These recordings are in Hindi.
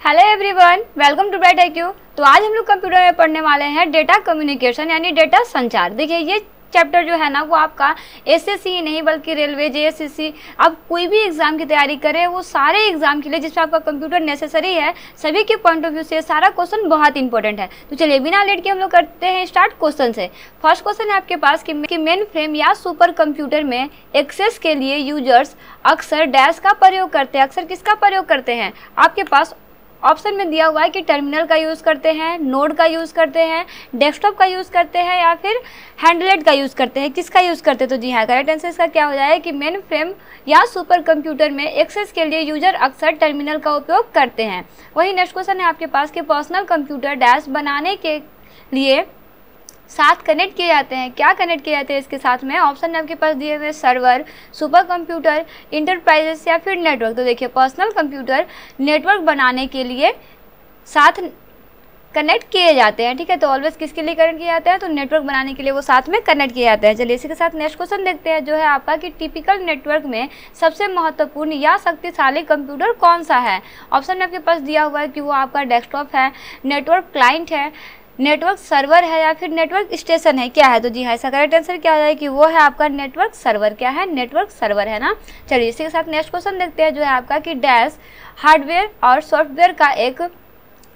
Hello everyone, welcome to bright IQ। तो आज हम लोग कंप्यूटर में पढ़ने वाले हैं डेटा कम्युनिकेशन यानी डेटा संचार। देखिए ये चैप्टर जो है ना वो आपका SSC ही नहीं बल्कि रेलवे, JSCC, आप कोई भी एग्जाम की तैयारी करें वो सारे एग्जाम के लिए जिसमें आपका कंप्यूटर नेसेसरी है, सभी के पॉइंट ऑफ व्यू से सारा क्वेश्चन बहुत इंपॉर्टेंट है। तो चलिए बिना लेट के हम लोग करते हैं स्टार्ट क्वेश्चन से। फर्स्ट क्वेश्चन है आपके पास कि मेन फ्रेम या सुपर कंप्यूटर में एक्सेस के लिए यूजर्स अक्सर डैश का प्रयोग करते हैं। अक्सर किसका प्रयोग करते हैं? आपके पास ऑप्शन में दिया हुआ है कि टर्मिनल का यूज़ करते हैं, नोड का यूज़ करते हैं, डेस्कटॉप का यूज़ करते हैं या फिर हैंडलेट का यूज़ करते हैं। किसका यूज़ करते हैं? तो जी हाँ, करेक्ट आंसर इसका क्या हो जाए कि मेन फ्रेम या सुपर कंप्यूटर में एक्सेस के लिए यूजर अक्सर टर्मिनल का उपयोग करते हैं। वही नेक्स्ट क्वेश्चन है आपके पास कि पर्सनल कंप्यूटर डैश बनाने के लिए साथ कनेक्ट किए जाते हैं। क्या कनेक्ट किए जाते हैं इसके साथ में? ऑप्शन आपके पास दिए हुए सर्वर, सुपर कंप्यूटर, इंटरप्राइजेस या फिर नेटवर्क। तो देखिए पर्सनल कंप्यूटर नेटवर्क बनाने के लिए साथ कनेक्ट किए जाते हैं। ठीक है, तो ऑलवेज किसके लिए कनेक्ट किए जाते हैं? तो नेटवर्क बनाने के लिए वो साथ में कनेक्ट किए जाते हैं। चलिए इसी के साथ नेक्स्ट क्वेश्चन देखते हैं जो है आपका कि टिपिकल नेटवर्क में सबसे महत्वपूर्ण या शक्तिशाली कंप्यूटर कौन सा है? ऑप्शन में आपके पास दिया हुआ है कि वो आपका डेस्कटॉप है, नेटवर्क क्लाइंट है, नेटवर्क सर्वर है या फिर नेटवर्क स्टेशन है। क्या है? तो जी हाँ, इसका करेक्ट आंसर क्या हो जाए कि वो है आपका नेटवर्क सर्वर। क्या है? नेटवर्क सर्वर है ना। चलिए इसी के साथ नेक्स्ट क्वेश्चन देखते हैं जो है आपका कि डैश हार्डवेयर और सॉफ्टवेयर का एक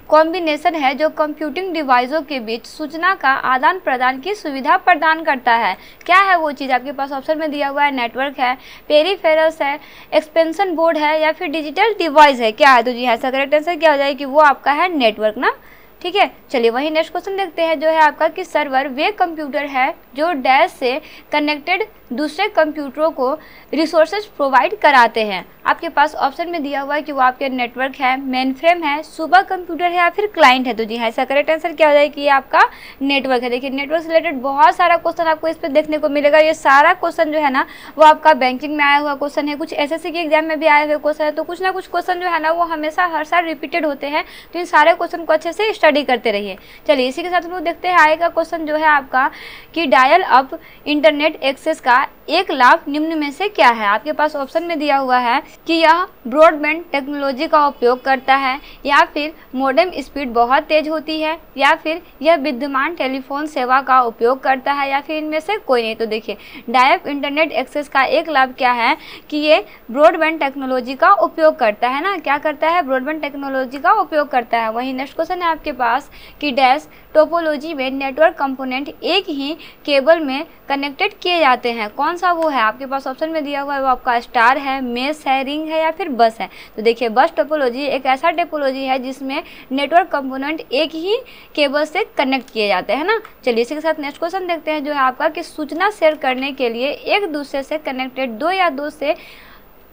कॉम्बिनेशन है जो कंप्यूटिंग डिवाइसों के बीच सूचना का आदान प्रदान की सुविधा प्रदान करता है। क्या है वो चीज़? आपके पास ऑप्शन में दिया हुआ है नेटवर्क है, पेरिफेरल्स है, एक्सपेंशन बोर्ड है या फिर डिजिटल डिवाइस है। क्या है? तो जी हाँ, इसका करेक्ट आंसर क्या हो जाए कि वो आपका है नेटवर्क ना। ठीक है, चलिए वही नेक्स्ट क्वेश्चन देखते हैं जो है आपका कि सर्वर वे कंप्यूटर है जो डैश से कनेक्टेड दूसरे कंप्यूटरों को रिसोर्सेज प्रोवाइड कराते हैं। आपके पास ऑप्शन में दिया हुआ है कि वो आपके नेटवर्क है, मेन फ्रेम है, सुपर कंप्यूटर है या फिर क्लाइंट है। तो जी हाँ, इसका करेक्ट आंसर क्या हो जाए कि ये आपका नेटवर्क है। देखिए नेटवर्क से रिलेटेड बहुत सारा क्वेश्चन आपको इस पर देखने को मिलेगा। ये सारा क्वेश्चन जो है ना वो आपका बैंकिंग में आया हुआ क्वेश्चन है, कुछ SSC के एग्जाम में भी आए हुए क्वेश्चन है। तो कुछ ना कुछ क्वेश्चन जो है ना वो हमेशा हर साल रिपीटेड होते हैं। तो इन सारे क्वेश्चन को अच्छे से स्टडी करते रहिए। चलिए इसी के साथ हम लोग देखते हैं आगे का क्वेश्चन जो है आपका कि डायल अप इंटरनेट एक्सेस का एक लाभ निम्न में से क्या है? आपके पास ऑप्शन में दिया हुआ है कि यह ब्रॉडबैंड टेक्नोलॉजी का उपयोग करता है या फिर मॉडेम स्पीड बहुत तेज होती है या फिर यह विद्यमान टेलीफोन सेवा का उपयोग करता है या फिर इनमें से कोई नहीं। तो देखिए डायल अप इंटरनेट एक्सेस का एक लाभ क्या है कि ये ब्रॉडबैंड टेक्नोलॉजी का उपयोग करता है ना। क्या करता है? ब्रॉडबैंड टेक्नोलॉजी का उपयोग करता है। वही नेक्स्ट क्वेश्चन है आपके पास कि डैश टोपोलॉजी में नेटवर्क कंपोनेंट एक ही केबल में कनेक्टेड किए जाते हैं। कौन सा वो है? आपके पास ऑप्शन में दिया हुआ है वो आपका स्टार है, मेश है, रिंग है या फिर बस है। तो देखिए बस टोपोलॉजी एक ऐसा टोपोलॉजी है जिसमें नेटवर्क कंपोनेंट एक ही केबल से कनेक्ट किए जाते हैं ना। चलिए इसी के साथ नेक्स्ट क्वेश्चन देखते हैं जो है आपका कि सूचना शेयर करने के लिए एक दूसरे से कनेक्टेड दो या दो से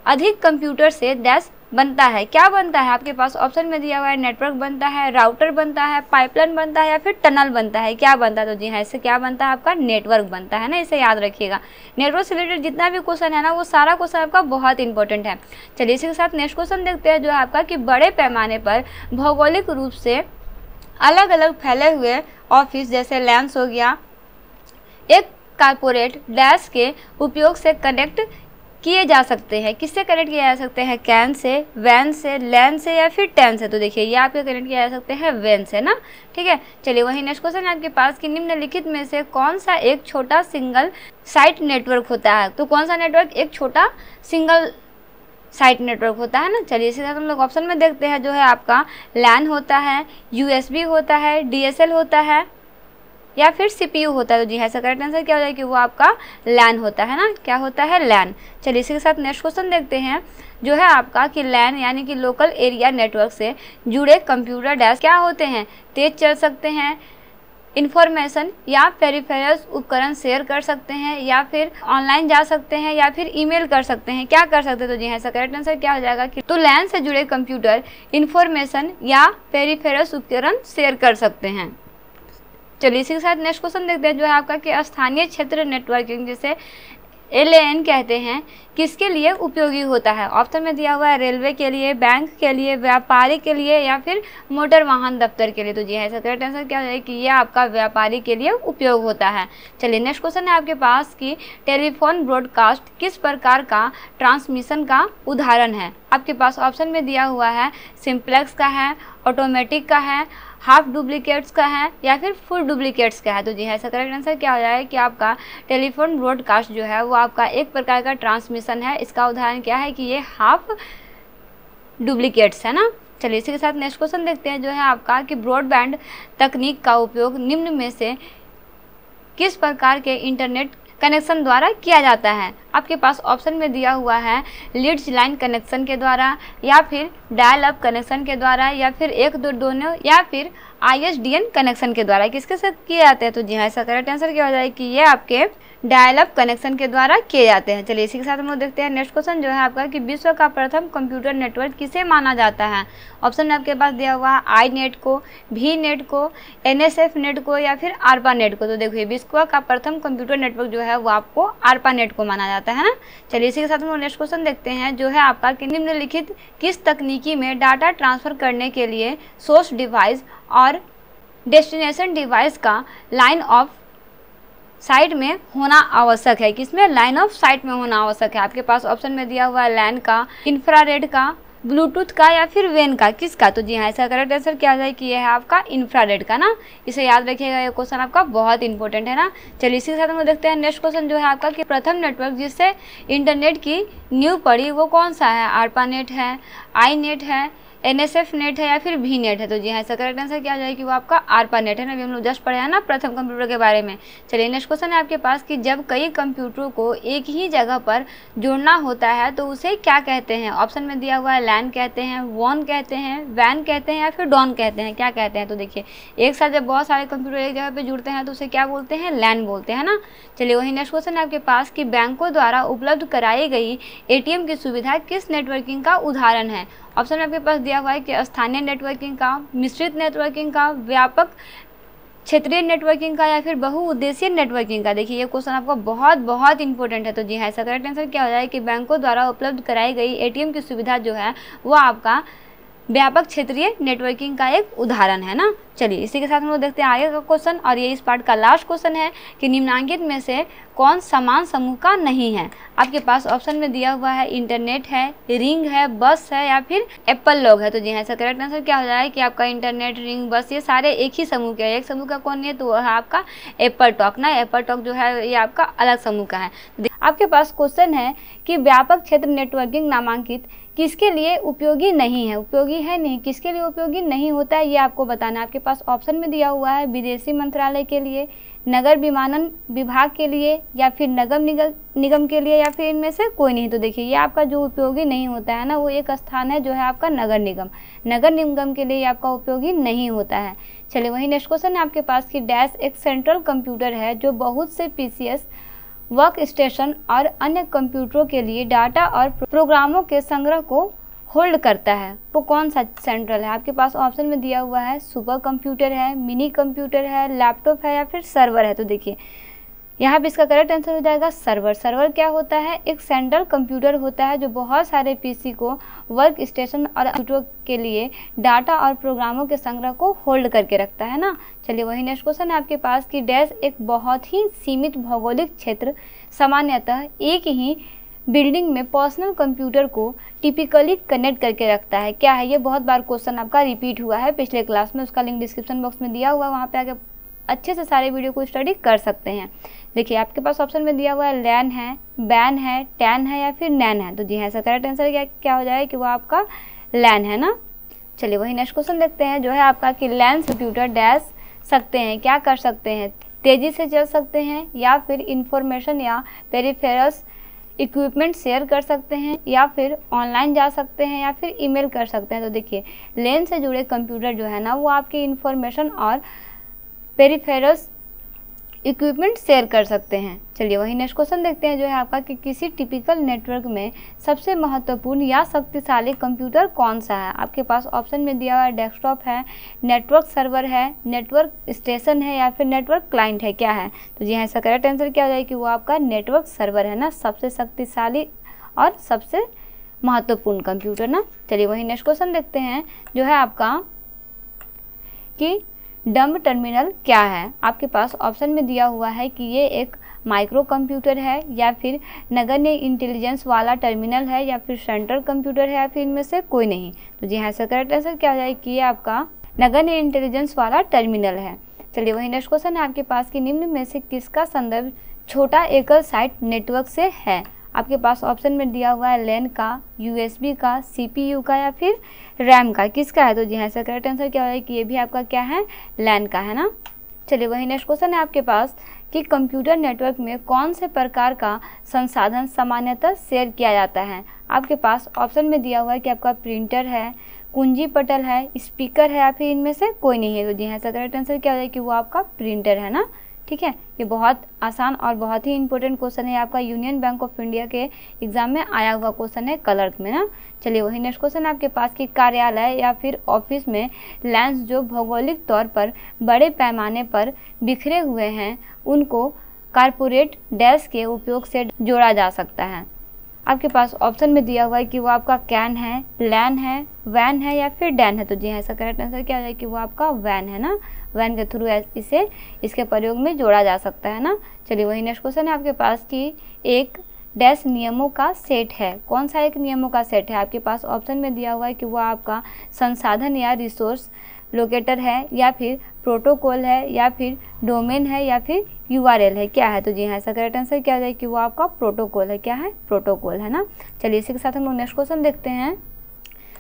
अधिक कंप्यूटर से डैश बनता है। क्या बनता है? आपके पास ऑप्शन में दिया हुआ है नेटवर्क बनता है, राउटर बनता है, पाइपलाइन बनता है या फिर टनल बनता है। क्या बनता है? तो जी हाँ, इससे क्या बनता है? आपका नेटवर्क बनता है ना। इसे याद रखिएगा। नेटवर्क से रिलेटेड जितना भी क्वेश्चन है ना वो सारा क्वेश्चन आपका बहुत इंपॉर्टेंट है। चलिए इसी के साथ नेक्स्ट क्वेश्चन देखते हैं जो है आपका कि बड़े पैमाने पर भौगोलिक रूप से अलग अलग फैले हुए ऑफिस जैसे लैंस हो गया एक कारपोरेट डैश के उपयोग से कनेक्ट किए जा सकते हैं। किससे कनेक्ट किए जा सकते हैं? कैन से, वैन से, लैन से या फिर टैन से। तो देखिए ये आपके कनेक्ट किए जा सकते हैं वैन से ना। ठीक है, चलिए वही नेक्स्ट क्वेश्चन है आपके पास कि निम्नलिखित में से कौन सा एक छोटा सिंगल साइट नेटवर्क होता है? तो कौन सा नेटवर्क एक छोटा सिंगल साइट नेटवर्क होता है ना। चलिए इसी तरह हम लोग ऑप्शन में देखते हैं जो है आपका लैन होता है, USB होता है, DSL होता है या फिर CPU होता है। तो जी हाँ, इसका करेक्ट आंसर क्या हो जाए कि वो आपका लैन होता है ना। क्या होता है? लैन। चलिए इसी के साथ नेक्स्ट क्वेश्चन देखते हैं जो है आपका कि लैन यानी कि लोकल एरिया नेटवर्क से जुड़े कंप्यूटर डैश क्या होते हैं? तेज चल सकते हैं, इंफॉर्मेशन या पेरिफेरल्स उपकरण शेयर कर सकते हैं या फिर ऑनलाइन जा सकते हैं या फिर ईमेल कर सकते हैं। क्या कर सकते हैं? तो जी हाँ, इसका करेक्ट आंसर क्या हो जाएगा कि तो लैन से जुड़े कंप्यूटर इंफॉर्मेशन या पेरिफेरल्स उपकरण शेयर कर सकते हैं। चलिए इसी के साथ नेक्स्ट क्वेश्चन देखते हैं जो है आपका कि स्थानीय क्षेत्र नेटवर्किंग जिसे LAN कहते हैं किसके लिए उपयोगी होता है? ऑप्शन में दिया हुआ है रेलवे के लिए, बैंक के लिए, व्यापारी के लिए या फिर मोटर वाहन दफ्तर के लिए। तो जी है, इसका करेक्ट आंसर क्या है कि ये आपका व्यापारी के लिए उपयोग होता है। चलिए नेक्स्ट क्वेश्चन है आपके पास कि टेलीफोन ब्रॉडकास्ट किस प्रकार का ट्रांसमिशन का उदाहरण है? आपके पास ऑप्शन में दिया हुआ है सिंप्लेक्स का है, ऑटोमेटिक का है, हाफ डुप्लीकेट्स का है या फिर फुल डुप्लीकेट्स का है। तो जी हाँ, इसका करेक्ट आंसर क्या हो जाएगा कि आपका टेलीफोन ब्रॉडकास्ट जो है वो आपका एक प्रकार का ट्रांसमिशन है। इसका उदाहरण क्या है कि ये हाफ डुप्लीकेट्स है ना। चलिए इसी के साथ नेक्स्ट क्वेश्चन देखते हैं जो है आपका कि ब्रॉडबैंड तकनीक का उपयोग निम्न में से किस प्रकार के इंटरनेट कनेक्शन द्वारा किया जाता है। आपके पास ऑप्शन में दिया हुआ है लीड्स लाइन कनेक्शन के द्वारा या फिर डायल अप कनेक्शन के द्वारा या फिर एक दो दोनों या फिर ISDN कनेक्शन के द्वारा किसके साथ किए जाते हैं। तो जी हाँ, इसका करेक्ट आंसर क्या हो जाएगा कि ये आपके डायल अप कनेक्शन के द्वारा किए जाते हैं। चलिए इसी के साथ हम लोग देखते हैं नेक्स्ट क्वेश्चन जो है आपका कि विश्व का प्रथम कंप्यूटर नेटवर्क किसे माना जाता है। ऑप्शन में आपके पास दिया हुआ है आई नेट को, भी नेट को, NSF नेट को या फिर ARPA नेट को। तो देखिए विश्व का प्रथम कंप्यूटर नेटवर्क जो है वो आपको ARPA नेट को माना जाता है ना। चलिए इसी के साथ हम लोग नेक्स्ट क्वेश्चन देखते हैं जो है आपका कि निम्नलिखित किस तकनीकी में डाटा ट्रांसफर करने के लिए सोर्स डिवाइस और डेस्टिनेशन डिवाइस का लाइन ऑफ साइट में होना आवश्यक है। किसमें? लाइन ऑफ साइट में होना आवश्यक है। आपके पास ऑप्शन में दिया हुआ है लैन का, इंफ्रारेड का, ब्लूटूथ का या फिर वेन का, किसका। तो जी हाँ, इसका करेक्ट आंसर क्या है कि यह है आपका इंफ्रारेड का ना। इसे याद रखिएगा, ये क्वेश्चन आपका बहुत इंपॉर्टेंट है ना। चलिए इसी के साथ हम लोग देखते हैं नेक्स्ट क्वेश्चन जो है आपका कि प्रथम नेटवर्क जिससे इंटरनेट की नींव पड़ी वो कौन सा है। ARPA नेट है, आई नेट है, NSF नेट है या फिर भी नेट है। तो जी हाँ, इसका करेक्ट आंसर क्या हो जाएगा कि वो आपका ARPA नेट है ना। अभी हम लोग जस्ट पढ़े हैं ना प्रथम कंप्यूटर के बारे में। चलिए नेक्स्ट क्वेश्चन है आपके पास कि जब कई कंप्यूटरों को एक ही जगह पर जोड़ना होता है तो उसे क्या कहते हैं। ऑप्शन में दिया हुआ है लैन कहते हैं, वॉन कहते हैं, वैन कहते हैं या फिर डॉन कहते हैं, क्या कहते हैं। तो देखिए एक साथ जब बहुत सारे कंप्यूटर एक जगह पर जुड़ते हैं तो उसे क्या बोलते हैं, लैन बोलते हैं ना। चलिए वही नेक्स्ट क्वेश्चन है आपके पास कि बैंकों द्वारा उपलब्ध कराई गई ATM की सुविधा किस नेटवर्किंग का उदाहरण है। ऑप्शन में आपके पास दिया हुआ है कि स्थानीय नेटवर्किंग का, मिश्रित नेटवर्किंग का, व्यापक क्षेत्रीय नेटवर्किंग का या फिर बहुउद्देशीय नेटवर्किंग का। देखिए ये क्वेश्चन आपका बहुत इंपॉर्टेंट है। तो जी हाँ, इसका करेक्ट आंसर क्या हो जाएगा कि बैंकों द्वारा उपलब्ध कराई गई ATM की सुविधा जो है वो आपका व्यापक क्षेत्रीय नेटवर्किंग का एक उदाहरण है ना। चलिए इसी के साथ हम लोग देखते हैं आगे का क्वेश्चन और ये इस पार्ट का लास्ट क्वेश्चन है कि निम्नलिखित में से कौन समान समूह का नहीं है। आपके पास ऑप्शन में दिया हुआ है इंटरनेट है, रिंग है, बस है या फिर एप्पल लॉग है। तो जी हाँ, इसका करेक्ट आंसर क्या हो जाएगा कि आपका इंटरनेट, रिंग, बस ये सारे एक ही समूह के हैं। एक समूह का कौन है तो वह है आपका एप्पल टॉक ना। एप्पल टॉक जो है ये आपका अलग समूह का है। आपके पास क्वेश्चन है कि व्यापक क्षेत्र नेटवर्किंग नामांकित किसके लिए उपयोगी नहीं है। उपयोगी है नहीं, किसके लिए उपयोगी नहीं होता है ये आपको बताना है। आपके पास ऑप्शन में दिया हुआ है विदेशी मंत्रालय के लिए, नगर विमानन विभाग के लिए या फिर नगर निगम के लिए या फिर इनमें से कोई नहीं। तो देखिए ये आपका जो उपयोगी नहीं होता है ना वो एक स्थान है जो है आपका नगर निगम। नगर निगम के लिए आपका उपयोगी नहीं होता है। चलिए वही नेक्स्ट क्वेश्चन है आपके पास कि डैश एक सेंट्रल कंप्यूटर है जो बहुत से PCS, वर्क स्टेशन और अन्य कंप्यूटरों के लिए डाटा और प्रोग्रामों के संग्रह को होल्ड करता है। वो कौन सा सेंट्रल है। आपके पास ऑप्शन में दिया हुआ है सुपर कंप्यूटर है, मिनी कंप्यूटर है, लैपटॉप है या फिर सर्वर है। तो देखिए यहाँ पे इसका करेक्ट आंसर हो जाएगा सर्वर। सर्वर क्या होता है, एक सेंट्रल कंप्यूटर होता है जो बहुत सारे PC को, वर्क स्टेशन और कंप्यूटर के लिए डाटा और प्रोग्रामों के संग्रह को होल्ड करके रखता है ना। चलिए वही नेक्स्ट क्वेश्चन है आपके पास कि डैश एक बहुत ही सीमित भौगोलिक क्षेत्र सामान्यतः एक ही बिल्डिंग में पर्सनल कंप्यूटर को टिपिकली कनेक्ट करके रखता है। क्या है ये, बहुत बार क्वेश्चन आपका रिपीट हुआ है पिछले क्लास में, उसका लिंक डिस्क्रिप्शन बॉक्स में दिया हुआ है, वहाँ पे आके अच्छे से सारे वीडियो को स्टडी कर सकते हैं। देखिए आपके पास ऑप्शन में दिया हुआ है लैन है, बैन है, टैन है या फिर नैन है। तो जी हाँ, इसका करेक्ट आंसर क्या हो जाएगा कि वो आपका लैन है ना। चलिए वही नेक्स्ट क्वेश्चन देखते हैं जो है आपका कि लैन कंप्यूटर डैश सकते हैं, क्या कर सकते हैं, तेज़ी से चल सकते हैं या फिर इंफॉर्मेशन या पेरिफेरल्स इक्विपमेंट शेयर कर सकते हैं या फिर ऑनलाइन जा सकते हैं या फिर ईमेल कर सकते हैं। तो देखिए लैन से जुड़े कंप्यूटर जो है ना वो आपकी इंफॉर्मेशन और पेरिफेरल्स इक्विपमेंट शेयर कर सकते हैं। चलिए वही नेक्स्ट क्वेश्चन देखते हैं जो है आपका कि किसी टिपिकल नेटवर्क में सबसे महत्वपूर्ण या शक्तिशाली कंप्यूटर कौन सा है। आपके पास ऑप्शन में दिया हुआ है डेस्कटॉप है, नेटवर्क सर्वर है, नेटवर्क स्टेशन है या फिर नेटवर्क क्लाइंट है, क्या है। तो जी हाँ, इसका करेक्ट आंसर क्या हो जाएगा कि वो आपका नेटवर्क सर्वर है ना, सबसे शक्तिशाली और सबसे महत्वपूर्ण कंप्यूटर ना। चलिए वही नेक्स्ट क्वेश्चन देखते हैं जो है आपका कि डम्ब टर्मिनल क्या है? आपके पास ऑप्शन में दिया हुआ है कि ये एक माइक्रो कंप्यूटर है, या फिर नगण्य इंटेलिजेंस वाला टर्मिनल है, या फिर सेंट्रल कंप्यूटर है, या फिर इनमें से कोई नहीं। तो जी हाँ, इसका करेक्ट आंसर क्या हो जाएगा कि ये आपका नगण्य इंटेलिजेंस वाला टर्मिनल है। चलिए वही नेक्स्ट क्वेश्चन है आपके पास कि निम्न में से किसका संदर्भ छोटा एकल साइट नेटवर्क से है? आपके पास ऑप्शन में दिया हुआ है लैन का, यूएसबी का, सीपीयू का, या फिर रैम का। किसका है? तो जी हाँ, इसका करेक्ट आंसर क्या है कि ये भी आपका क्या है, लैन का है ना। चलिए वही नेक्स्ट क्वेश्चन है आपके पास कि कंप्यूटर नेटवर्क में कौन से प्रकार का संसाधन सामान्यतः शेयर किया जाता है? आपके पास ऑप्शन में दिया हुआ है कि आपका प्रिंटर है, कुंजी पटल है, स्पीकर है, या फिर इनमें से कोई नहीं है। तो जी हाँ, इसका करेक्ट आंसर क्या है कि वो आपका प्रिंटर है ना। ठीक है, ये बहुत आसान और बहुत ही इंपॉर्टेंट क्वेश्चन है, आपका यूनियन बैंक ऑफ इंडिया के एग्जाम में आया हुआ क्वेश्चन है क्लर्क में ना। चलिए वही नेक्स्ट क्वेश्चन आपके पास कि कार्यालय या फिर ऑफिस में लैंस जो भौगोलिक तौर पर बड़े पैमाने पर बिखरे हुए हैं उनको कारपोरेट डेस्क के उपयोग से जोड़ा जा सकता है। आपके पास ऑप्शन में दिया हुआ है कि वो आपका कैन है, लैन है, वैन है, या फिर डैन है। तो जी हाँ, इसका करेक्ट आंसर क्या है कि वो आपका वैन है ना। वैन के थ्रू इसे इसके प्रयोग में जोड़ा जा सकता है ना। चलिए वही नेक्स्ट क्वेश्चन है आपके पास कि एक डैश नियमों का सेट है। कौन सा एक नियमों का सेट है? आपके पास ऑप्शन में दिया हुआ है कि वो आपका संसाधन या रिसोर्स लोकेटर है, या फिर प्रोटोकॉल है, या फिर डोमेन है, या फिर यूआरएल है। क्या है? तो जी हाँ, इसका करेक्ट आंसर क्या है कि वो आपका प्रोटोकॉल है। क्या है? प्रोटोकॉल है ना। चलिए इसी के साथ हम लोग नेक्स्ट क्वेश्चन देखते हैं।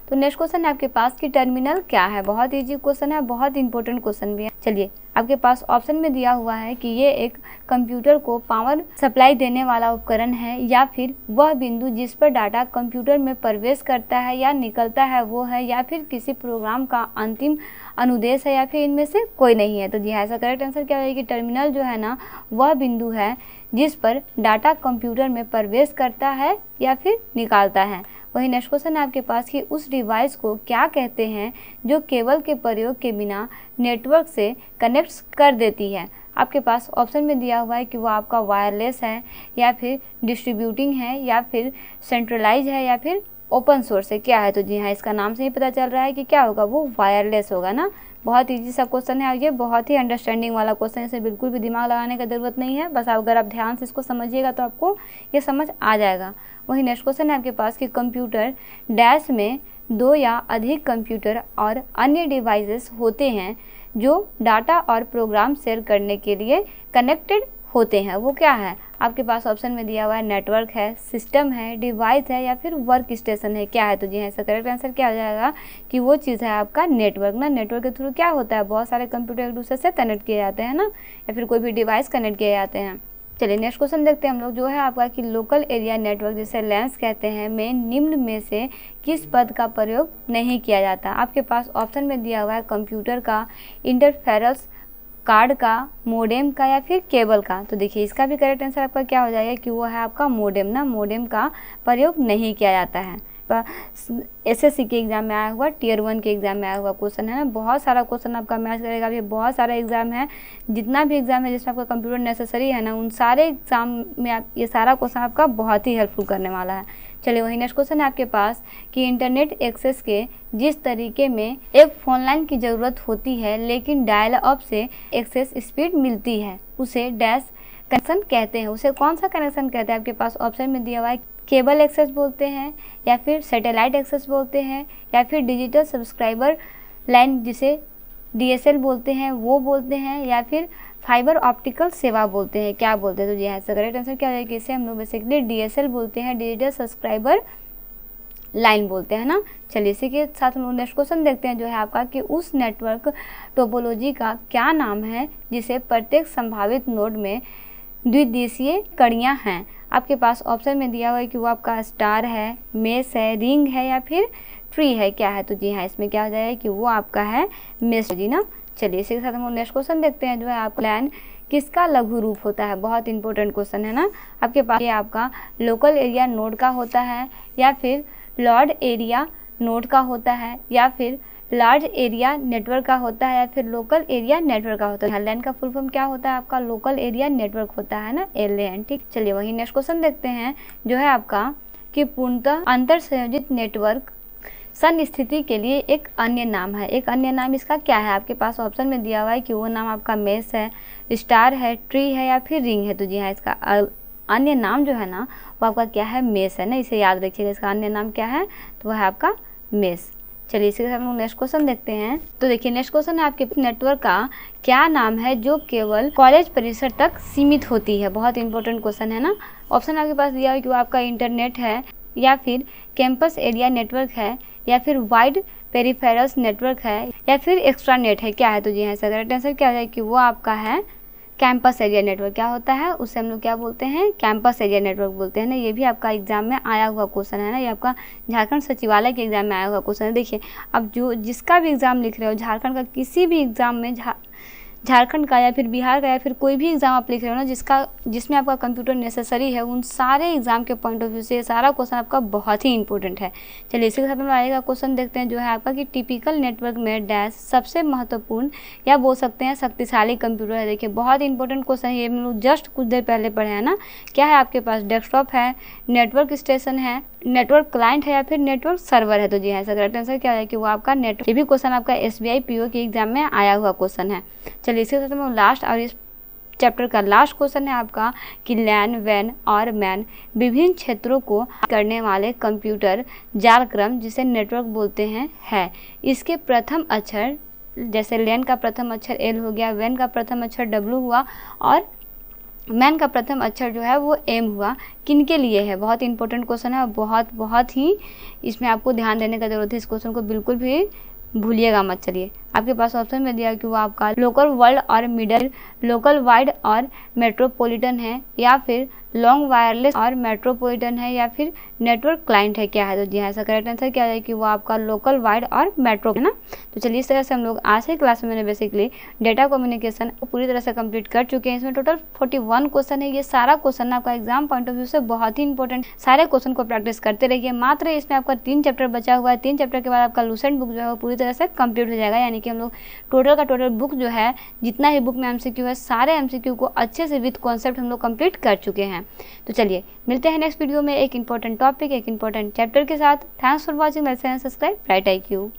तो नेक्स्ट क्वेश्चन है आपके पास कि टर्मिनल क्या है? बहुत इजी क्वेश्चन है, बहुत इंपॉर्टेंट क्वेश्चन भी है। चलिए आपके पास ऑप्शन में दिया हुआ है कि ये एक कंप्यूटर को पावर सप्लाई देने वाला उपकरण है, या फिर वह बिंदु जिस पर डाटा कंप्यूटर में प्रवेश करता है या निकलता है वो है, या फिर किसी प्रोग्राम का अंतिम अनुदेश है, या फिर इनमें से कोई नहीं है। तो जी हाँ, ऐसा करेक्ट आंसर क्या है कि टर्मिनल जो है ना वह बिंदु है जिस पर डाटा कंप्यूटर में प्रवेश करता है या फिर निकालता है। वही नेक्स्ट क्वेश्चन है आपके पास कि उस डिवाइस को क्या कहते हैं जो केबल के प्रयोग के बिना नेटवर्क से कनेक्ट कर देती है? आपके पास ऑप्शन में दिया हुआ है कि वो आपका वायरलेस है, या फिर डिस्ट्रीब्यूटिंग है, या फिर सेंट्रलाइज है, या फिर ओपन सोर्स है। क्या है? तो जी हाँ, इसका नाम से ही पता चल रहा है कि क्या होगा, वो वायरलेस होगा ना। बहुत इजी सा क्वेश्चन है और ये बहुत ही अंडरस्टैंडिंग वाला क्वेश्चन है, इसे बिल्कुल भी दिमाग लगाने की ज़रूरत नहीं है। बस अगर आप ध्यान से इसको समझिएगा तो आपको ये समझ आ जाएगा। वही नेक्स्ट क्वेश्चन है आपके पास कि कंप्यूटर डैश में दो या अधिक कंप्यूटर और अन्य डिवाइसेस होते हैं जो डाटा और प्रोग्राम शेयर करने के लिए कनेक्टेड होते हैं। वो क्या है? आपके पास ऑप्शन में दिया हुआ है नेटवर्क है, सिस्टम है, डिवाइस है, या फिर वर्क स्टेशन है। क्या है? तो जी हाँ, इसका करेक्ट आंसर क्या हो जाएगा कि वो चीज़ है आपका नेटवर्क ना। नेटवर्क के थ्रू क्या होता है, बहुत सारे कंप्यूटर एक दूसरे से कनेक्ट किए जाते हैं ना, या फिर कोई भी डिवाइस कनेक्ट किए जाते हैं। चलिए नेक्स्ट क्वेश्चन देखते हैं हम लोग, जो है आपका कि लोकल एरिया नेटवर्क जिसे लैंस कहते हैं में निम्न में से किस पद का प्रयोग नहीं किया जाता? आपके पास ऑप्शन में दिया हुआ है कंप्यूटर का, इंटरफेरेंस कार्ड का, मोडेम का, या फिर केबल का। तो देखिए इसका भी करेक्ट आंसर आपका क्या हो जाएगा कि वो है आपका मोडेम ना। मोडेम का प्रयोग नहीं किया जाता है। एसएससी के एग्जाम में आया हुआ, टियर 1 के एग्जाम में आया हुआ क्वेश्चन है ना। बहुत सारा क्वेश्चन आपका मैच करेगा। अभी बहुत सारा एग्जाम है, जितना भी एग्जाम है जिसमें आपका कंप्यूटर नेसेसरी है ना, उन सारे एग्जाम में आप ये सारा क्वेश्चन आपका बहुत ही हेल्पफुल करने वाला है। चलिए वही नेक्स्ट क्वेश्चन है आपके पास कि इंटरनेट एक्सेस के जिस तरीके में एक फोन लाइन की ज़रूरत होती है लेकिन डायल अप से एक्सेस स्पीड मिलती है, उसे डैश कनेक्शन कहते हैं। उसे कौन सा कनेक्शन कहते हैं? आपके पास ऑप्शन में दिया हुआ है केबल एक्सेस बोलते हैं, या फिर सैटेलाइट एक्सेस बोलते हैं, या फिर डिजिटल सब्सक्राइबर लाइन जिसे डीएसएल बोलते हैं वो बोलते हैं, या फिर फाइबर ऑप्टिकल सेवा बोलते हैं। क्या बोलते हैं? तो जी हाँ, इसका करेक्ट आंसर क्या है कि इसे हम लोग बेसिकली डीएसएल बोलते हैं, डिजिटल सब्सक्राइबर लाइन बोलते हैं ना। चलिए इसी के साथ हम लोग नेक्स्ट क्वेश्चन देखते हैं, जो है आपका कि उस नेटवर्क टोपोलॉजी का क्या नाम है जिसे प्रत्येक संभावित नोड में द्विदिशीय कड़ियाँ हैं? आपके पास ऑप्शन में दिया हुआ है कि वो आपका स्टार है, मेश है, रिंग है, या फिर ट्री है। क्या है? तो जी हाँ, इसमें क्या हो जाएगा कि वो आपका है मेश जी ना। चलिए इसी के साथ हम नेक्स्ट क्वेश्चन देखते हैं, जो है आपका लैन किसका लघु रूप होता है? बहुत इंपॉर्टेंट क्वेश्चन है ना। आपके पास ये आपका लोकल एरिया नोड का होता है, या फिर लॉर्ड एरिया नोड का होता है, या फिर लार्ज एरिया नेटवर्क का होता है, या फिर लोकल एरिया नेटवर्क का होता है। लैन का फुल फॉर्म क्या होता है आपका? लोकल एरिया नेटवर्क होता है ना, LAN। ठीक, चलिए वही नेक्स्ट क्वेश्चन देखते हैं, जो है आपका कि पूर्णतः अंतर संयोजित नेटवर्क सन स्थिति के लिए एक अन्य नाम है। एक अन्य नाम इसका क्या है? आपके पास ऑप्शन में दिया हुआ है कि वो नाम आपका मेष है, स्टार है, ट्री है या फिर रिंग है। तो जी हाँ, इसका अन्य नाम जो है ना वो आपका क्या है? मेष है ना, इसे याद रखिएगा। इसका अन्य नाम क्या है? तो वह है आपका मेष। चलिए इसी के साथ हम लोग नेक्स्ट क्वेश्चन देखते हैं। तो देखिए नेक्स्ट क्वेश्चन है आपके नेटवर्क का क्या नाम है जो केवल कॉलेज परिसर तक सीमित होती है। बहुत इंपॉर्टेंट क्वेश्चन है ना। ऑप्शन आपके पास दिया है कि वो आपका इंटरनेट है या फिर कैंपस एरिया नेटवर्क है या फिर वाइड पेरिफेरल्स नेटवर्क है या फिर एक्स्ट्रा नेट है। क्या है? तो जी हाँ, इसका करेक्ट आंसर क्या हो जाएगा कि वो आपका है कैंपस एरिया नेटवर्क। क्या होता है उससे हम लोग क्या बोलते हैं? कैंपस एरिया नेटवर्क बोलते हैं ना। ये भी आपका एग्जाम में आया हुआ क्वेश्चन है ना, ये आपका झारखंड सचिवालय के एग्जाम में आया हुआ क्वेश्चन है। देखिए अब जो जिसका भी एग्जाम लिख रहे हो झारखंड का, किसी भी एग्जाम में झारखंड का या फिर बिहार का या फिर कोई भी एग्जाम आप लिख रहे हो ना जिसमें आपका कंप्यूटर नेसेसरी है, उन सारे एग्जाम के पॉइंट ऑफ व्यू से ये सारा क्वेश्चन आपका बहुत ही इंपॉर्टेंट है। चलिए इसी के साथ हम आएगा क्वेश्चन देखते हैं जो है आपका कि टिपिकल नेटवर्क में डैश सबसे महत्वपूर्ण या बोल सकते हैं शक्तिशाली कंप्यूटर है। देखिए बहुत इंपॉर्टेंट क्वेश्चन है, ये हम लोग जस्ट कुछ देर पहले पढ़े हैं ना। क्या है आपके पास? डेस्कटॉप है, नेटवर्क स्टेशन है, नेटवर्क क्लाइंट है या फिर नेटवर्क सर्वर है। तो जी हाँ, इसका करेक्ट आंसर क्या है कि वो आपका नेटवर्क। ये भी क्वेश्चन आपका SBI PO के एग्जाम में आया हुआ क्वेश्चन है। चलिए इसके साथ हम लास्ट और इस चैप्टर का लास्ट क्वेश्चन है आपका कि लैन, वैन और मैन विभिन्न क्षेत्रों को करने वाले कंप्यूटर जाल क्रम जिसे नेटवर्क बोलते हैं है। इसके प्रथम अक्षर जैसे लैन का प्रथम अक्षर L हो गया, वैन का प्रथम अक्षर W हुआ और मैन का प्रथम अक्षर जो है वो M हुआ। किन के लिए है? बहुत इंपॉर्टेंट क्वेश्चन है और बहुत ही इसमें आपको ध्यान देने का जरूरत है। इस क्वेश्चन को बिल्कुल भी भूलिएगा मत। चलिए आपके पास ऑप्शन में दिया कि वो आपका लोकल वर्ल्ड और मिडल, लोकल वाइड और मेट्रोपॉलिटन है या फिर लॉन्ग वायरलेस और मेट्रोपॉलिटन है या फिर नेटवर्क क्लाइंट है। क्या है? तो जी हाँ, इसका करेक्ट आंसर क्या है कि वो आपका लोकल वाइड और मेट्रो है ना। तो चलिए इस तरह से हम लोग आज के क्लास में मैंने बेसिकली डेटा कम्युनिकेशन को पूरी तरह से कंप्लीट कर चुके हैं। इसमें टोटल 41 क्वेश्चन है। ये सारा क्वेश्चन आपका एग्जाम पॉइंट ऑफ व्यू से बहुत ही इंपॉर्टेंट। सारे क्वेश्चन को प्रैक्टिस करते रहिए। मात्र इसमें आपका 3 चैप्टर बचा हुआ है। 3 चैप्टर के बाद आपका लूसेंट बुक जो है वो पूरी तरह से कंप्लीट हो जाएगा। यानी कि हम लोग टोटल का टोटल बुक जो है जितना ही बुक में MCQ है सारे MCQ को अच्छे से विद कॉन्सेप्ट हम लोग कंप्लीट कर चुके हैं। तो चलिए मिलते हैं नेक्स्ट वीडियो में एक इंपॉर्टेंट टॉपिक, एक इंपॉर्टेंट चैप्टर के साथ। Thanks for watching. Like and subscribe bright IQ।